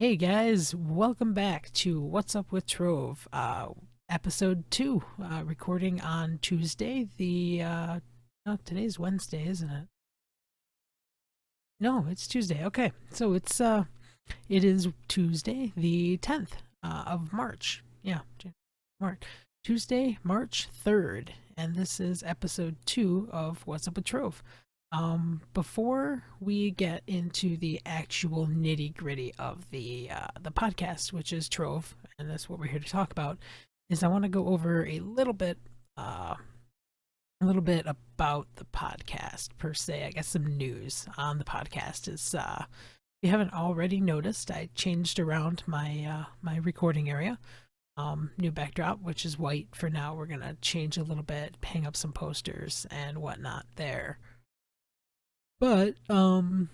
Hey guys, welcome back to What's Up with Trove, episode 2, recording on Tuesday, no, today's Wednesday, isn't it? No, it's Tuesday, okay, so it is Tuesday, the 10th, of March, yeah, March, Tuesday, March 3rd, and this is episode 2 of What's Up with Trove. Before we get into the actual nitty gritty of the podcast, which is Trove, and that's what we're here to talk about, is I want to go over a little bit about the podcast per se. I guess some news on the podcast is, if you haven't already noticed, I changed around my recording area. New backdrop, which is white for now. We're gonna change a little bit, hang up some posters and whatnot there. But and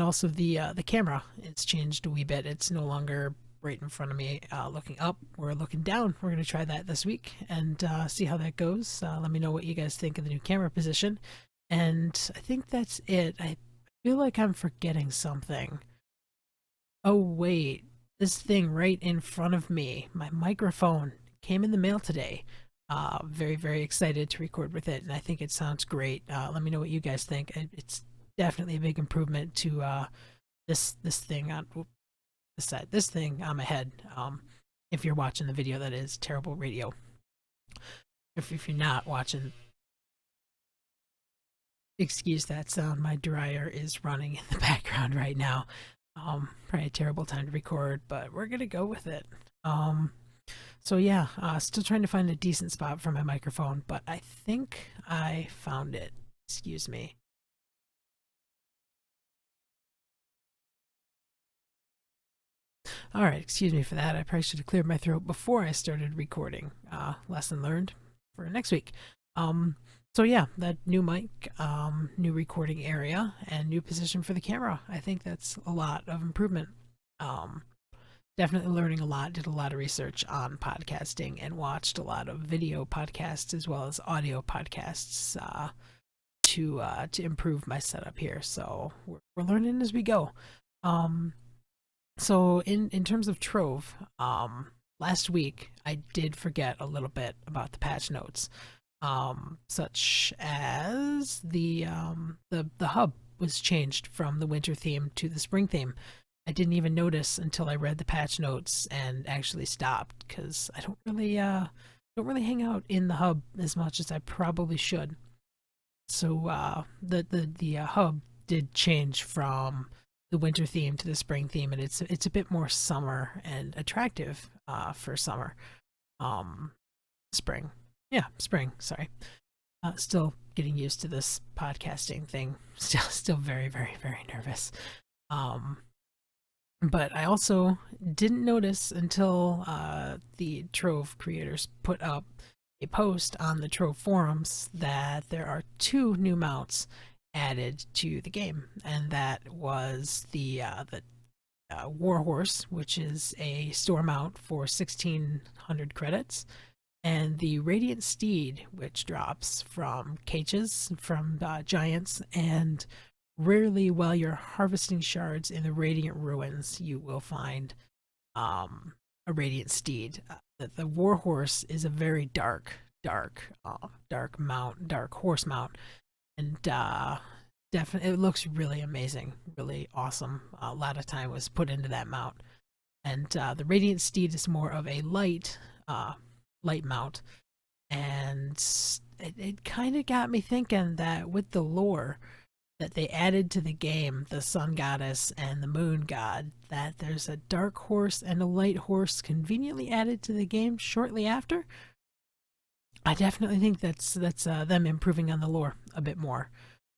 also the camera, it's changed a wee bit. It's no longer right in front of me, looking up. We're looking down. We're going to try that this week and see how that goes. Let me know what you guys think of the new camera position. And I think that's it. I feel like I'm forgetting something. Oh wait, this thing right in front of me, my microphone, came in the mail today. Very, very excited to record with it, and I think it sounds great. Let me know what you guys think. It's definitely a big improvement to this thing on this side, this thing on my head. If you're watching the video, that is terrible radio. If you're not watching, excuse that sound. My dryer is running in the background right now. Probably a terrible time to record, but we're gonna go with it. So yeah, still trying to find a decent spot for my microphone, but I think I found it. Excuse me. All right, excuse me for that. I probably should have cleared my throat before I started recording. Lesson learned for next week. So yeah, that new mic, new recording area, and new position for the camera. I think that's a lot of improvement. Um, Definitely learning a lot. Did a lot of research on podcasting and watched a lot of video podcasts as well as audio podcasts to improve my setup here. So we're learning as we go. Um, so in terms of Trove, last week I did forget a little bit about the patch notes, such as the hub was changed from the winter theme to the spring theme. I didn't even notice until I read the patch notes and actually stopped because I don't really hang out in the hub as much as I probably should. So the hub did change from the winter theme to the spring theme, and it's a bit more summer and attractive for summer. Um, Spring, yeah, spring. Sorry, still getting used to this podcasting thing. Still very, very, very nervous. Um, but I also didn't notice until the Trove creators put up a post on the Trove forums that there are two new mounts added to the game, and that was the Warhorse, which is a store mount for 1,600 credits, and the Radiant Steed, which drops from cages from giants, and rarely while you're harvesting shards in the Radiant Ruins, you will find a Radiant Steed. The Warhorse is a very dark mount, dark horse mount, and definitely it looks really amazing, really awesome. A lot of time was put into that mount, and the Radiant Steed is more of a light mount, and it kind of got me thinking that with the lore that they added to the game, the sun goddess and the moon god, that there's a dark horse and a light horse conveniently added to the game shortly after. I definitely think that's them improving on the lore a bit more.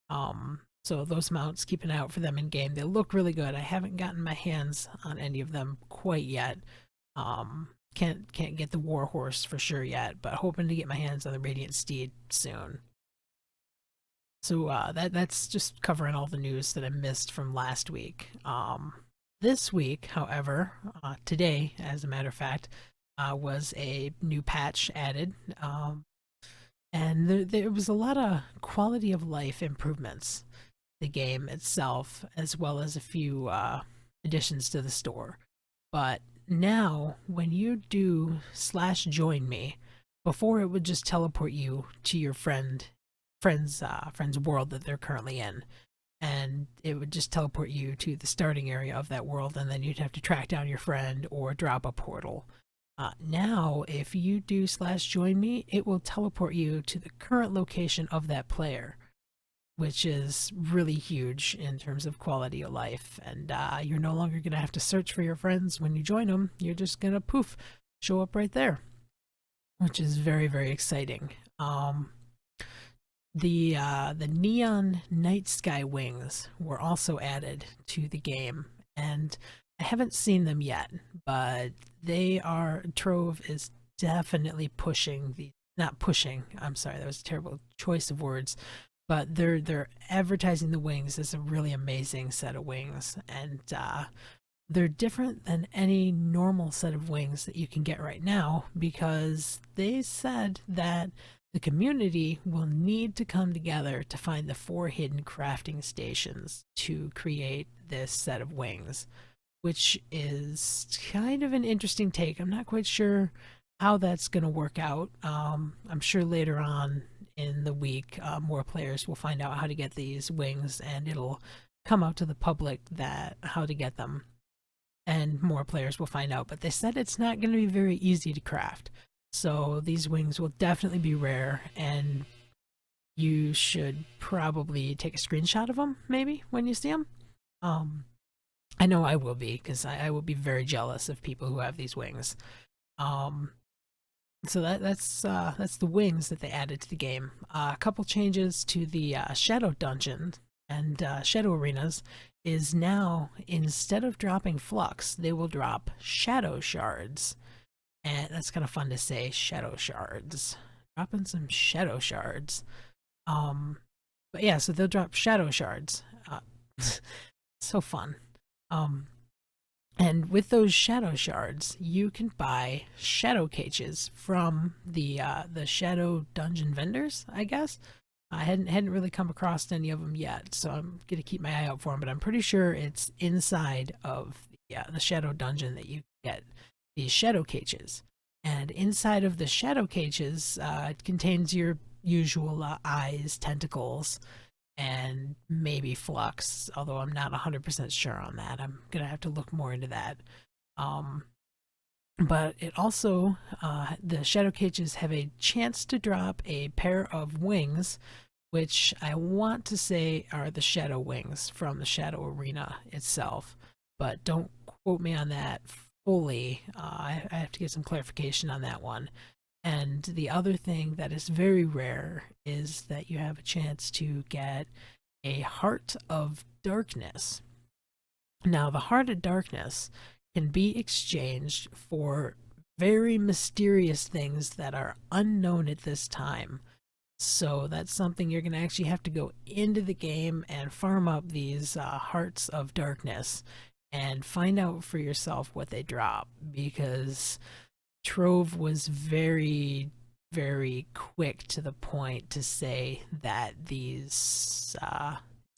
So those mounts, keep an eye out for them in game. They look really good. I haven't gotten my hands on any of them quite yet. Can't get the Warhorse for sure yet, but hoping to get my hands on the Radiant Steed soon. So that's just covering all the news that I missed from last week. This week, however, today, as a matter of fact, was a new patch added, and there was a lot of quality of life improvements. The game itself, as well as a few additions to the store. But now, when you do /join me, before it would just teleport you to your friend's world that they're currently in, and it would just teleport you to the starting area of that world, and then you'd have to track down your friend or drop a portal. Now, if you do /join me, it will teleport you to the current location of that player, which is really huge in terms of quality of life. And you're no longer going to have to search for your friends when you join them. You're just going to poof, show up right there, which is very, very exciting. The neon night sky wings were also added to the game, and I haven't seen them yet, but Trove is definitely pushing the not pushing. I'm sorry, that was a terrible choice of words, but they're advertising the wings as a really amazing set of wings, and they're different than any normal set of wings that you can get right now, because they said that the community will need to come together to find the 4 hidden crafting stations to create this set of wings, which is kind of an interesting take. I'm not quite sure how that's going to work out. I'm sure later on in the week, more players will find out how to get these wings, and it'll come out to the public that how to get them, and more players will find out. But they said it's not going to be very easy to craft. So these wings will definitely be rare, and you should probably take a screenshot of them, maybe, when you see them. I know I will be, because I will be very jealous of people who have these wings. So that's the wings that they added to the game. A couple changes to the Shadow Dungeon and Shadow Arenas is now, instead of dropping flux, they will drop Shadow Shards. And that's kind of fun to say, Shadow Shards. Dropping some Shadow Shards. But yeah, so they'll drop Shadow Shards. So fun. And with those Shadow Shards, you can buy Shadow Cages from the Shadow Dungeon vendors, I guess. I hadn't really come across any of them yet, so I'm gonna keep my eye out for them. But I'm pretty sure it's inside of the Shadow Dungeon that you get these Shadow Cages. And inside of the Shadow Cages, it contains your usual eyes, tentacles, and maybe flux, although I'm not 100% sure on that. I'm gonna have to look more into that. But it also, the Shadow Cages have a chance to drop a pair of wings, which I want to say are the Shadow Wings from the Shadow Arena itself, but don't quote me on that fully. I have to get some clarification on that one. And the other thing that is very rare is that you have a chance to get a Heart of Darkness. Now, the Heart of Darkness can be exchanged for very mysterious things that are unknown at this time. So that's something you're going to actually have to go into the game and farm up these Hearts of Darkness and find out for yourself what they drop, because Trove was very, very quick to the point to say that these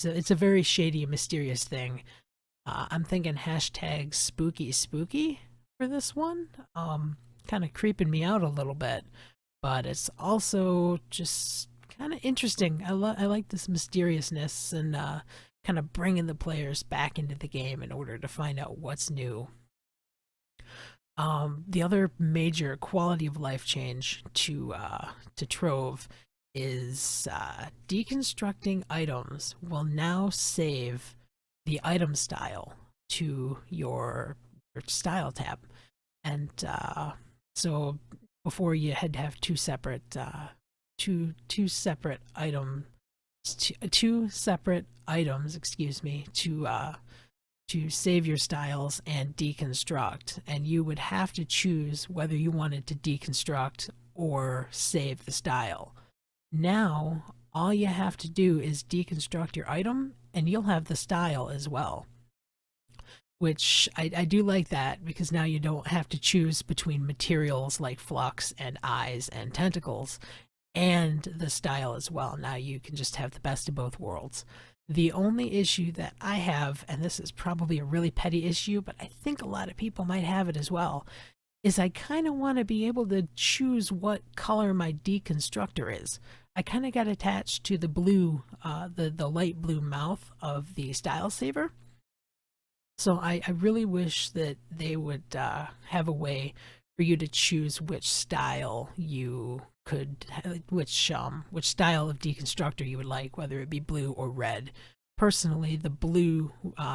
it's a very shady and mysterious thing. I'm thinking hashtag spooky spooky for this one. Kind of creeping me out a little bit, but it's also just kind of interesting. I like this mysteriousness and kind of bringing the players back into the game in order to find out what's new. The other major quality of life change to Trove is deconstructing items will now save the item style to your style tab, and so before you had to have two separate items, excuse me, to save your styles and deconstruct, and you would have to choose whether you wanted to deconstruct or save the style. Now, all you have to do is deconstruct your item, and you'll have the style as well. Which I do like that, because now you don't have to choose between materials like flux and eyes and tentacles and the style as well. Now you can just have the best of both worlds. The only issue that I have, and this is probably a really petty issue, but I think a lot of people might have it as well, is I kind of want to be able to choose what color my deconstructor is. I kind of got attached to the blue, the light blue mouth of the Style Saver. So I really wish that they would have a way for you to choose which style you could, which style of deconstructor you would like, whether it be blue or red. Personally, the blue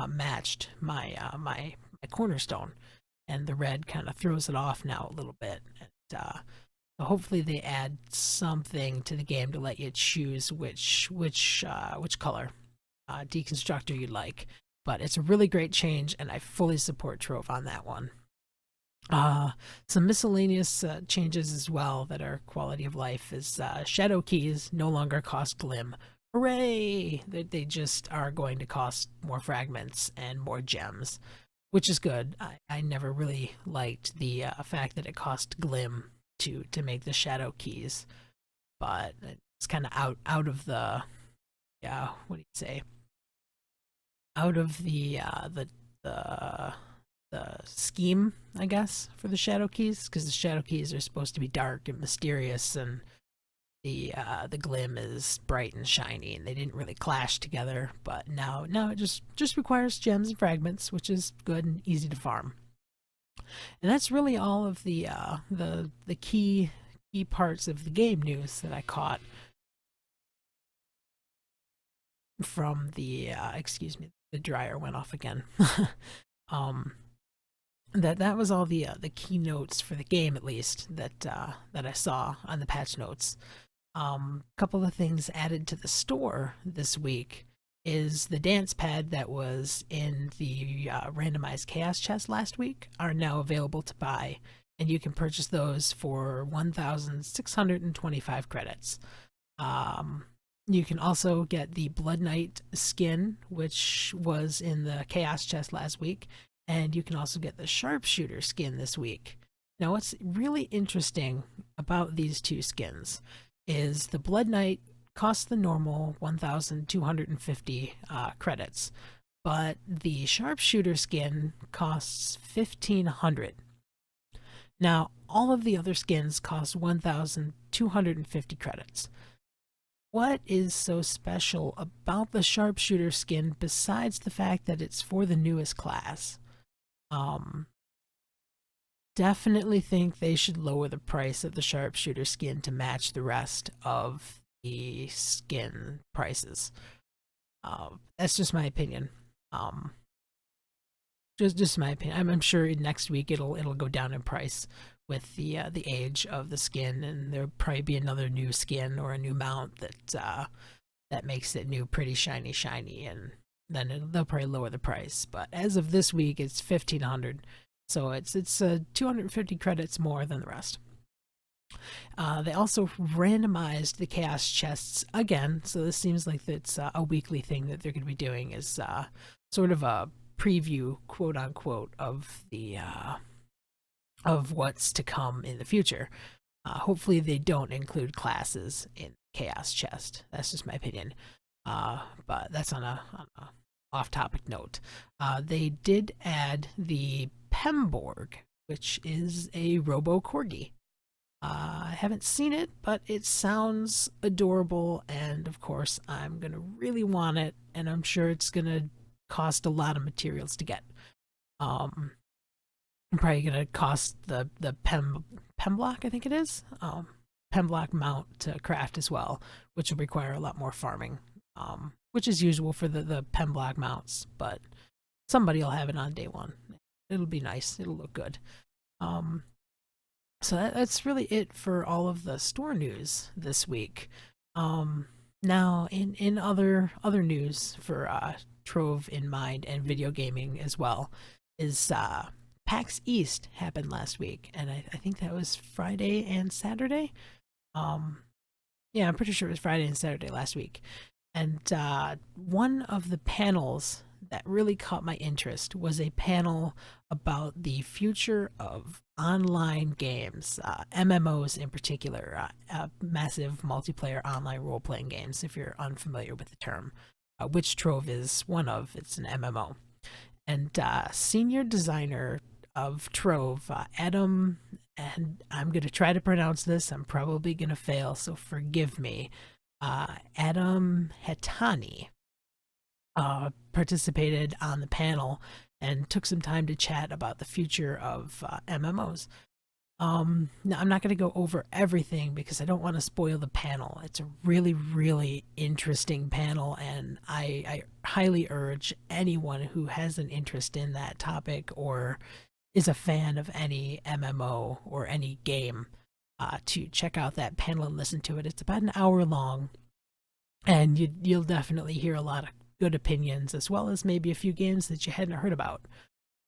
matched my cornerstone, and the red kind of throws it off now a little bit. And hopefully they add something to the game to let you choose which color deconstructor you'd like. But it's a really great change, and I fully support Trove on that one. Some miscellaneous changes as well that are quality of life is shadow keys no longer cost glim. Hooray! They just are going to cost more fragments and more gems, which is good. I never really liked the fact that it cost glim to make the shadow keys, but it's kind of out of the, yeah, what do you say, out of the scheme, I guess, for the shadow keys, because the shadow keys are supposed to be dark and mysterious, and the glim is bright and shiny, and they didn't really clash together. But now it just requires gems and fragments, which is good and easy to farm. And that's really all of the key parts of the game news that I caught from the excuse me, the dryer went off again. um that was all the keynotes for the game, at least that I saw on the patch notes. Couple of things added to the store this week is the dance pad that was in the randomized chaos chest last week are now available to buy, and you can purchase those for 1,625 credits. You can also get the Blood Knight skin, which was in the chaos chest last week, and you can also get the Sharpshooter skin this week. Now, what's really interesting about these two skins is the Blood Knight costs the normal 1,250 credits, but the Sharpshooter skin costs 1,500. Now, all of the other skins cost 1,250 credits. What is so special about the Sharpshooter skin besides the fact that it's for the newest class? Definitely think they should lower the price of the Sharpshooter skin to match the rest of the skin prices. That's just my opinion. Just my opinion. I'm sure next week it'll go down in price with the age of the skin, and there'll probably be another new skin or a new mount that makes it new, pretty shiny, and then they'll probably lower the price. But as of this week, it's 1,500, so it's 250 credits more than the rest. They also randomized the chaos chests again, so this seems like it's a weekly thing that they're going to be doing, is sort of a preview, quote unquote, of the of what's to come in the future. Hopefully they don't include classes in chaos chest. That's just my opinion. But that's on a off-topic note. They did add the Pemborg, which is a Robo Corgi. I haven't seen it, but it sounds adorable, and of course I'm gonna really want it, and I'm sure it's gonna cost a lot of materials to get. I'm probably gonna cost the Pemblock, I think it is. Pemblock mount to craft as well, which will require a lot more farming, which is usual for the Pemblock mounts, but somebody will have it on day one. It'll be nice. It'll look good. So that's really it for all of the store news this week. Now, in other news for Trove in mind and video gaming as well, is PAX East happened last week, and I think that was Friday and Saturday. Yeah, I'm pretty sure it was Friday and Saturday last week. And one of the panels that really caught my interest was a panel about the future of online games, MMOs in particular, massive multiplayer online role-playing games, if you're unfamiliar with the term. which Trove is one of. It's an MMO. And senior designer of Trove, Adam, and I'm going to try to pronounce this. I'm probably going to fail, so forgive me. Adam Hetani participated on the panel and took some time to chat about the future of MMOs. Now I'm not going to go over everything because I don't want to spoil the panel. It's a really, really interesting panel, and I highly urge anyone who has an interest in that topic or is a fan of any MMO or any game to check out that panel and listen to it. It's about an hour long, and you'll definitely hear a lot of good opinions as well as maybe a few games that you hadn't heard about.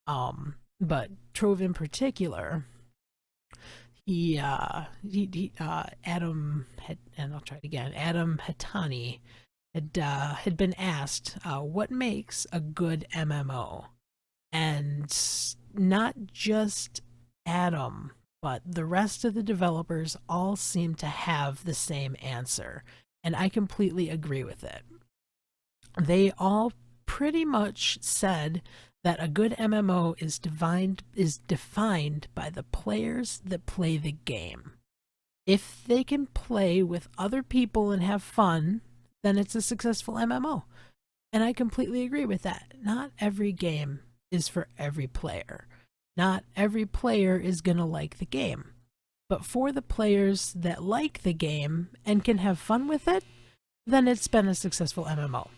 But Trove in particular, Adam had, and I'll try it again. Adam Hetani had been asked what makes a good MMO, and not just Adam, but the rest of the developers all seem to have the same answer, and I completely agree with it. They all pretty much said that a good MMO is defined by the players that play the game. If they can play with other people and have fun, then it's a successful MMO. And I completely agree with that. Not every game is for every player. Not every player is going to like the game. But for the players that like the game and can have fun with it, then it's been a successful MMO.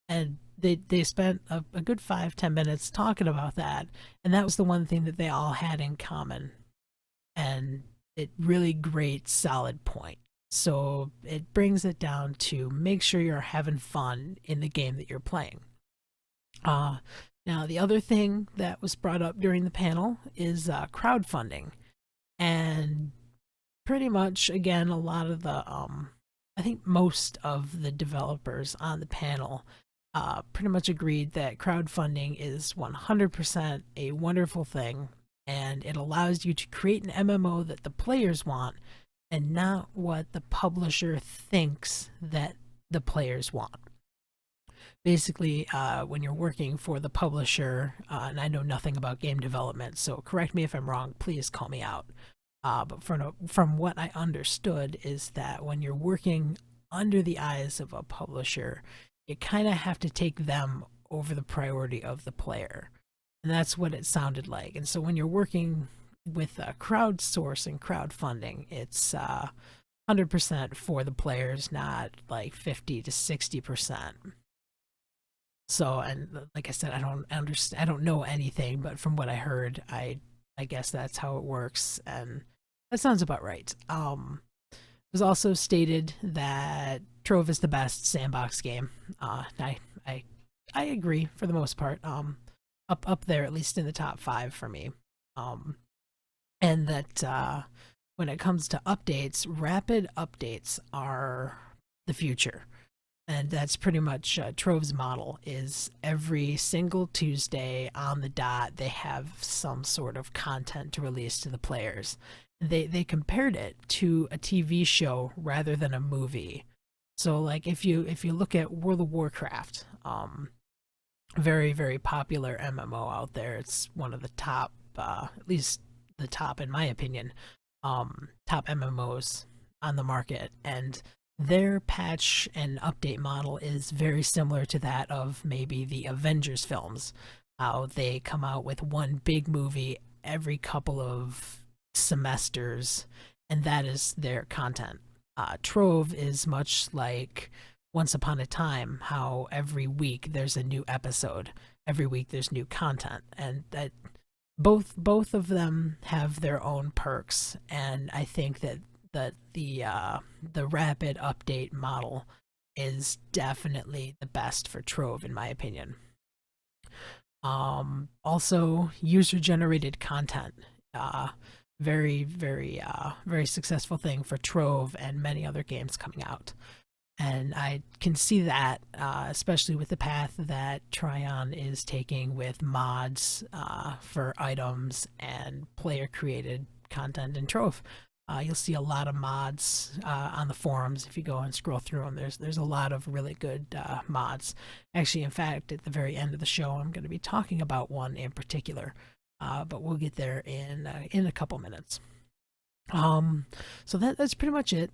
And they spent a good 5-10 minutes talking about that, and that was the one thing that they all had in common, and it really great solid point. So it brings it down to make sure you're having fun in the game that you're playing. Now the other thing that was brought up during the panel is crowdfunding, and pretty much again a lot of the I think most of the developers on the panel pretty much agreed that crowdfunding is 100% a wonderful thing, and it allows you to create an MMO that the players want and not what the publisher thinks that the players want. Basically, when you're working for the publisher, and I know nothing about game development, so correct me if I'm wrong, please call me out. But from what I understood is that when you're working under the eyes of a publisher, you kind of have to take them over the priority of the player. And that's what it sounded like. And so when you're working with crowdsourcing, crowdfunding, it's 100% for the players, not like 50 to 60%. So, and like I said, I don't know anything, but from what I heard, I guess that's how it works, and that sounds about right. It was also stated that Trove is the best sandbox game. I agree for the most part. Up there, at least in the top 5 for me. And that when it comes to updates, rapid updates are the future. And that's pretty much Trove's model is every single Tuesday on the dot, they have some sort of content to release to the players. They compared it to a TV show rather than a movie. So like if you look at World of Warcraft, very, very popular MMO out there. It's one of the top, at least the top in my opinion, top MMOs on the market, and their patch and update model is very similar to that of maybe the Avengers films. How they come out with one big movie every couple of semesters, and that is their content. Trove is much like Once Upon a Time, how every week there's a new episode, every week there's new content, and that both of them have their own perks, and I think that the rapid update model is definitely the best for Trove in my opinion. Also user generated content, very very successful thing for Trove and many other games coming out, and I can see that especially with the path that Tryon is taking with mods for items and player created content in Trove. You'll see a lot of mods on the forums if you go and scroll through them. There's a lot of really good mods. Actually, in fact, at the very end of the show, I'm going to be talking about one in particular, but we'll get there in a couple minutes. So that's pretty much it.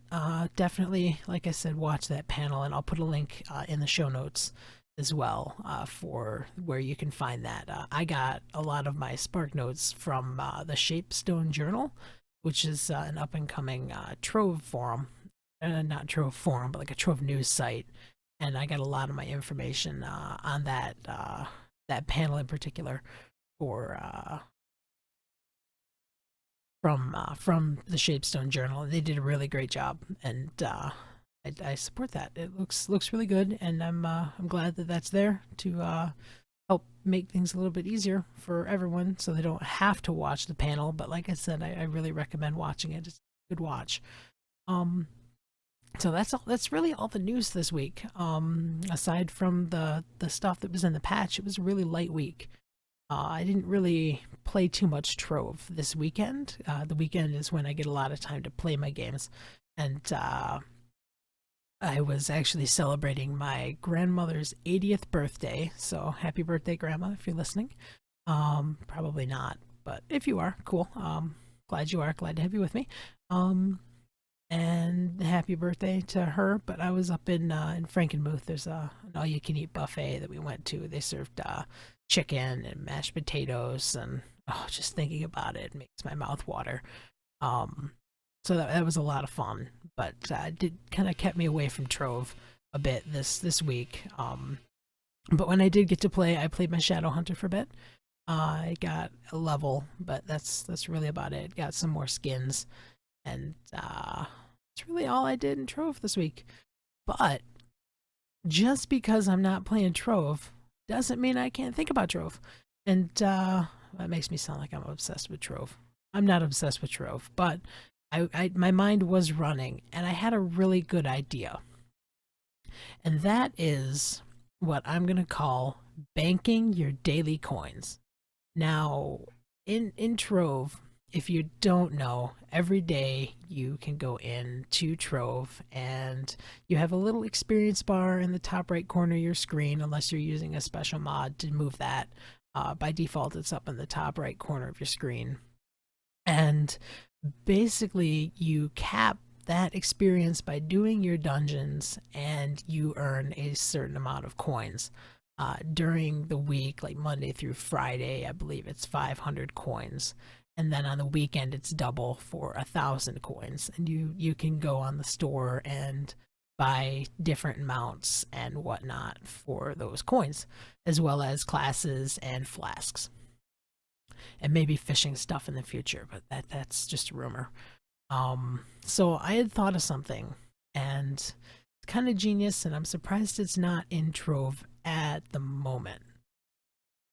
Definitely, like I said, watch that panel, and I'll put a link in the show notes as well for where you can find that. I got a lot of my Spark notes from the Shapestone Journal, which is an up and coming Trove forum, not Trove forum, but like a Trove news site, and I got a lot of my information on that panel in particular for from the Shapestone Journal. They did a really great job, and I support that. It looks really good, and I'm glad that that's there to help make things a little bit easier for everyone, so they don't have to watch the panel. But like I said, I really recommend watching it. It's a good watch. So that's really all the news this week. Aside from the stuff that was in the patch, it was a really light week. I didn't really play too much Trove this weekend. The weekend is when I get a lot of time to play my games, and I was actually celebrating my grandmother's 80th birthday. So happy birthday, Grandma, if you're listening. Probably not, but if you are, cool. Glad you are. Glad to have you with me. And happy birthday to her. But I was up in Frankenmuth. There's an all-you-can-eat buffet that we went to. They served chicken and mashed potatoes, and just thinking about it makes my mouth water. So that was a lot of fun, but did kind of kept me away from Trove a bit this week. But when I did get to play, I played my Shadow Hunter for a bit. I got a level, but that's really about it. Got some more skins, and that's really all I did in Trove this week. But just because I'm not playing Trove doesn't mean I can't think about Trove. And that makes me sound like I'm obsessed with Trove. I'm not obsessed with Trove, but my mind was running, and I had a really good idea. And that is what I'm going to call banking your daily coins. Now, in Trove, if you don't know, every day you can go into Trove and you have a little experience bar in the top right corner of your screen, unless you're using a special mod to move that. By default, it's up in the top right corner of your screen. And basically, you cap that experience by doing your dungeons, and you earn a certain amount of coins. During the week, like Monday through Friday, I believe it's 500 coins. And then on the weekend, it's double for 1,000 coins. And you can go on the store and buy different mounts and whatnot for those coins, as well as classes and flasks. And maybe fishing stuff in the future, but that's just a rumor. So I had thought of something, and it's kind of genius, and I'm surprised it's not in Trove at the moment.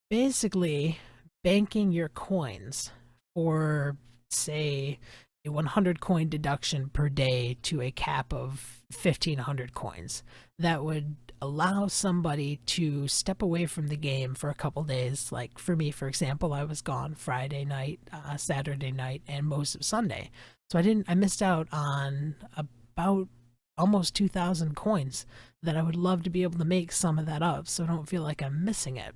Basically, banking your coins for, say, a 100 coin deduction per day to a cap of 1,500 coins. That would allow somebody to step away from the game for a couple days. Like for me, for example, I was gone Friday night, Saturday night, and most of Sunday. So I missed out on about almost 2,000 coins that I would love to be able to make some of that up, so I don't feel like I'm missing it.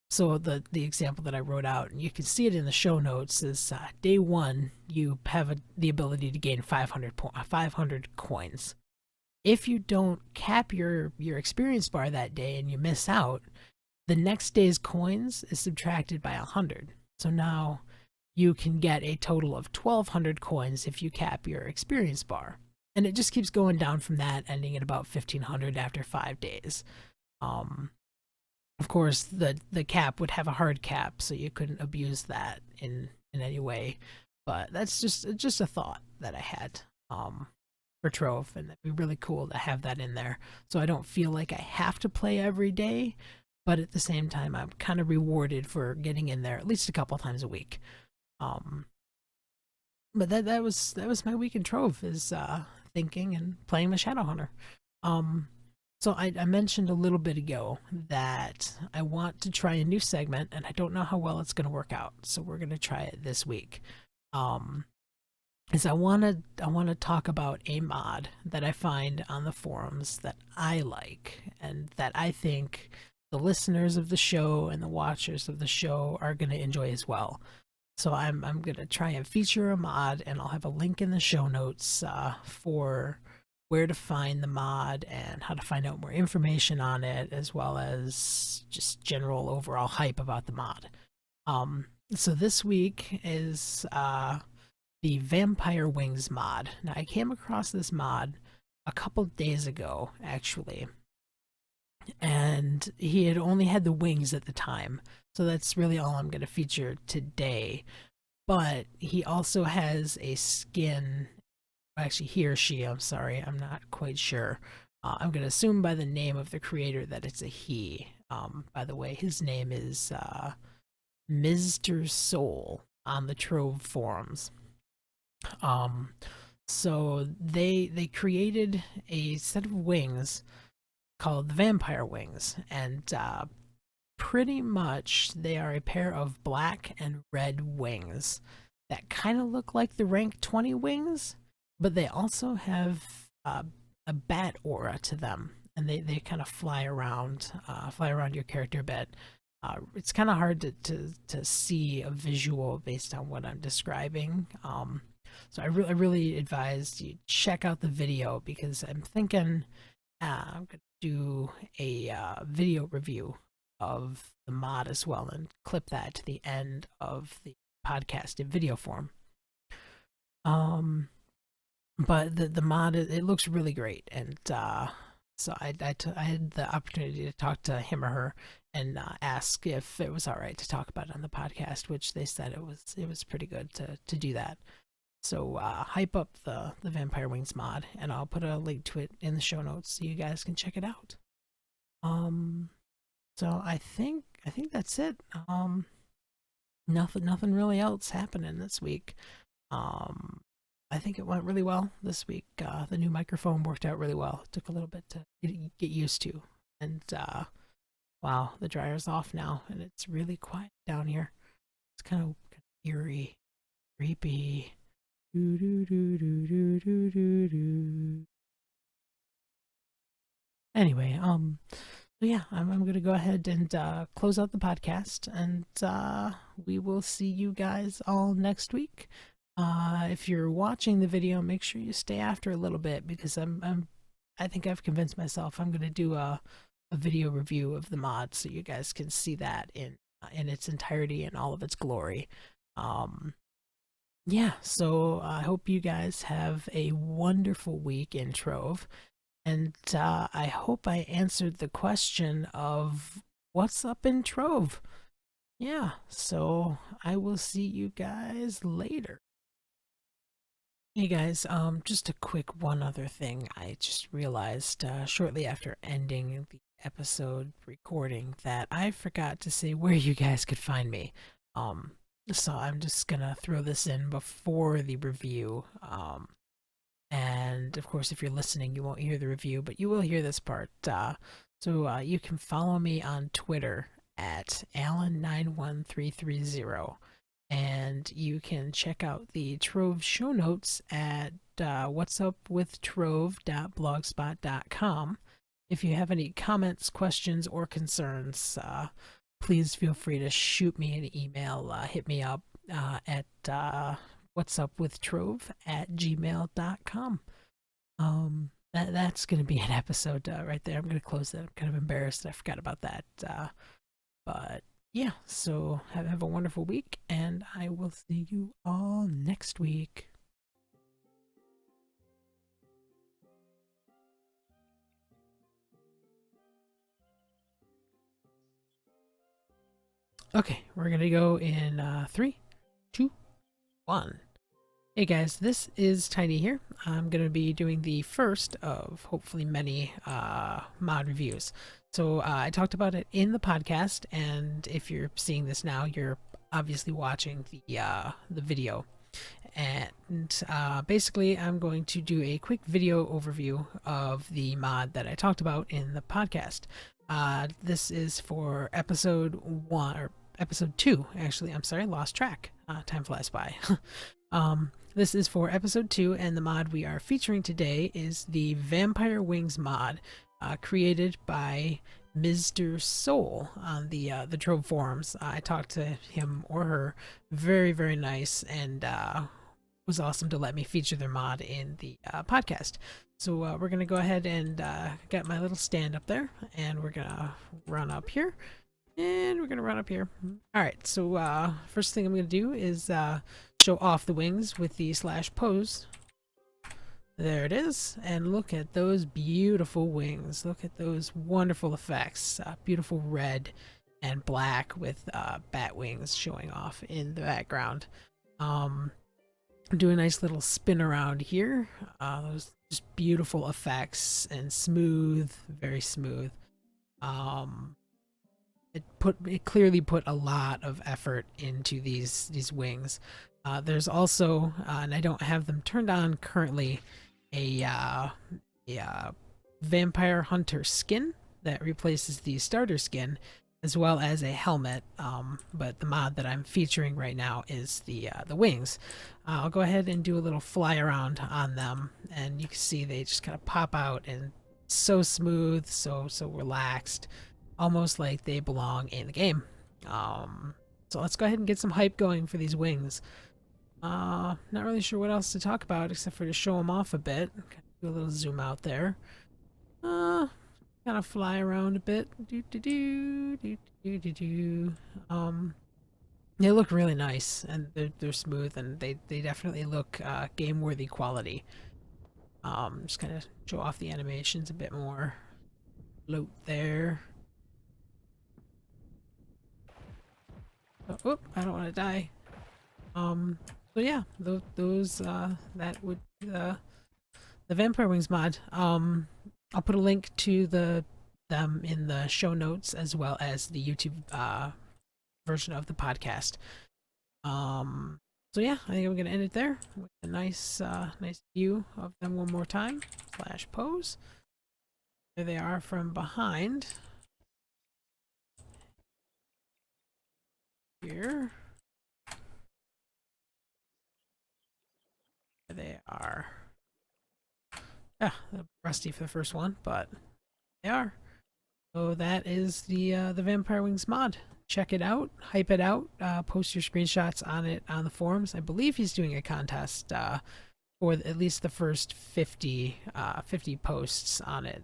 So the example that I wrote out, and you can see it in the show notes, is day one, you have the ability to gain 500 coins. If you don't cap your experience bar that day and you miss out, the next day's coins is subtracted by 100. So now you can get a total of 1,200 coins if you cap your experience bar. And it just keeps going down from that, ending at about 1,500 after 5 days. Of course, the cap would have a hard cap, so you couldn't abuse that in any way. But that's just a thought that I had for Trove, and it'd be really cool to have that in there. So I don't feel like I have to play every day, but at the same time, I'm kind of rewarded for getting in there at least a couple times a week. But that was my week in Trove, is thinking and playing my Shadow Hunter. So I mentioned a little bit ago that I want to try a new segment, and I don't know how well it's going to work out. So we're going to try it this week. is I want to talk about a mod that I find on the forums that I like and that I think the listeners of the show and the watchers of the show are going to enjoy as well. So I'm going to try and feature a mod, and I'll have a link in the show notes for where to find the mod and how to find out more information on it, as well as just general overall hype about the mod. So this week is the Vampire Wings mod. Now, I came across this mod a couple days ago, actually, and he had only had the wings at the time. So that's really all I'm going to feature today. But he also has a skin. Actually, he or she, I'm sorry, I'm not quite sure. I'm going to assume by the name of the creator that it's a he. By the way, his name is Mr. Soul on the Trove forums. So they created a set of wings called the Vampire Wings, and pretty much they are a pair of black and red wings that kind of look like the rank 20 wings, but they also have a bat aura to them, and they kind of fly around your character a bit. It's kind of hard to see a visual based on what I'm describing. So I really advise you check out the video, because I'm thinking I'm going to do a video review of the mod as well and clip that to the end of the podcast in video form. But the mod, it looks really great, and so I had the opportunity to talk to him or her and ask if it was all right to talk about it on the podcast, which they said it was pretty good to do that. So hype up the Vampire Wings mod, and I'll put a link to it in the show notes so you guys can check it out. So I think that's it. Nothing really else happening this week. I think it went really well this week. The new microphone worked out really well. It took a little bit to get used to, and wow, the dryer's off now, and it's really quiet down here. It's kind of eerie, creepy. Anyway, so yeah, I'm gonna go ahead and close out the podcast, and we will see you guys all next week. If you're watching the video, make sure you stay after a little bit, because I think I've convinced myself I'm gonna do a video review of the mod, so you guys can see that in its entirety and all of its glory. Yeah, so I hope you guys have a wonderful week in Trove, and I hope I answered the question of what's up in Trove. Yeah, so I will see you guys later. Hey guys, just a quick one other thing. I just realized shortly after ending the episode recording that I forgot to say where you guys could find me. So I'm just gonna throw this in before the review. And of course, if you're listening, you won't hear the review, but you will hear this part. So you can follow me on Twitter at Alan91330. And you can check out the Trove show notes at whatsupwithtrove.blogspot.com. If you have any comments, questions, or concerns, please feel free to shoot me an email. Hit me up at whatsupwithtrove@gmail.com. That's going to be an episode right there. I'm going to close it. I'm kind of embarrassed I forgot about that. But yeah, so have a wonderful week, and I will see you all next week. Okay, we're gonna go in 3, 2, 1. Hey guys, this is Tiny here. I'm gonna be doing the first of hopefully many mod reviews. So I talked about it in the podcast, and if you're seeing this now, you're obviously watching the video. And basically, I'm going to do a quick video overview of the mod that I talked about in the podcast. This is for episode 1 or episode 2. Actually, I'm sorry, lost track. Time flies by. This is for episode 2, and the mod we are featuring today is the Vampire Wings mod, created by Mr. Soul on the Trove forums. I talked to him or her. Very, very nice, and was awesome to let me feature their mod in the podcast. So we're gonna go ahead and get my little stand up there, and we're gonna run up here. And we're gonna run up here. Alright, so first thing I'm gonna do is show off the wings with the slash pose. There it is, and look at those beautiful wings. Look at those wonderful effects. Beautiful red and black with bat wings showing off in the background. Do a nice little spin around here. Those just beautiful effects and smooth, very smooth. It clearly put a lot of effort into these wings. There's also, and I don't have them turned on currently, a vampire hunter skin that replaces the starter skin, as well as a helmet. But the mod that I'm featuring right now is the wings. I'll go ahead and do a little fly around on them, and you can see they just kind of pop out, and so smooth, so relaxed, almost like they belong in the game. So let's go ahead and get some hype going for these wings. Not really sure what else to talk about except for to show them off a bit. Do a little zoom out there. Kind of fly around a bit. They look really nice, and they're smooth, and they definitely look game worthy quality. Just kind of show off the animations a bit more. Float there. Oh, I don't want to die. So yeah, those that would the Vampire Wings mod. I'll put a link to them in the show notes, as well as the YouTube version of the podcast. So yeah, I think I'm gonna end it there with a nice view of them one more time. Slash pose. There they are from behind. Here. There they are. Yeah, rusty for the first one, but they are. So that is the Vampire Wings mod. Check it out, hype it out, post your screenshots on it on the forums. I believe he's doing a contest for at least the first 50 posts on it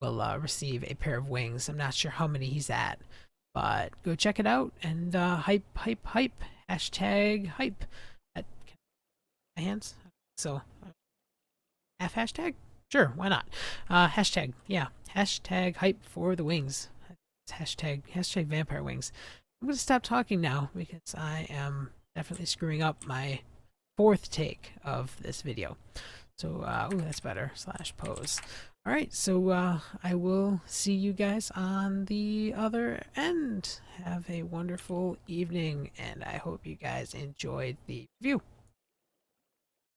will receive a pair of wings. I'm not sure how many he's at, but go check it out and hype. Hashtag hype. At my hands. So half hashtag? Sure, why not? Hashtag, yeah. Hashtag hype for the wings. Hashtag vampire wings. I'm gonna stop talking now because I am definitely screwing up my 4th take of this video. So, ooh, that's better. Slash pose. Alright, so I will see you guys on the other end. Have a wonderful evening, and I hope you guys enjoyed the review.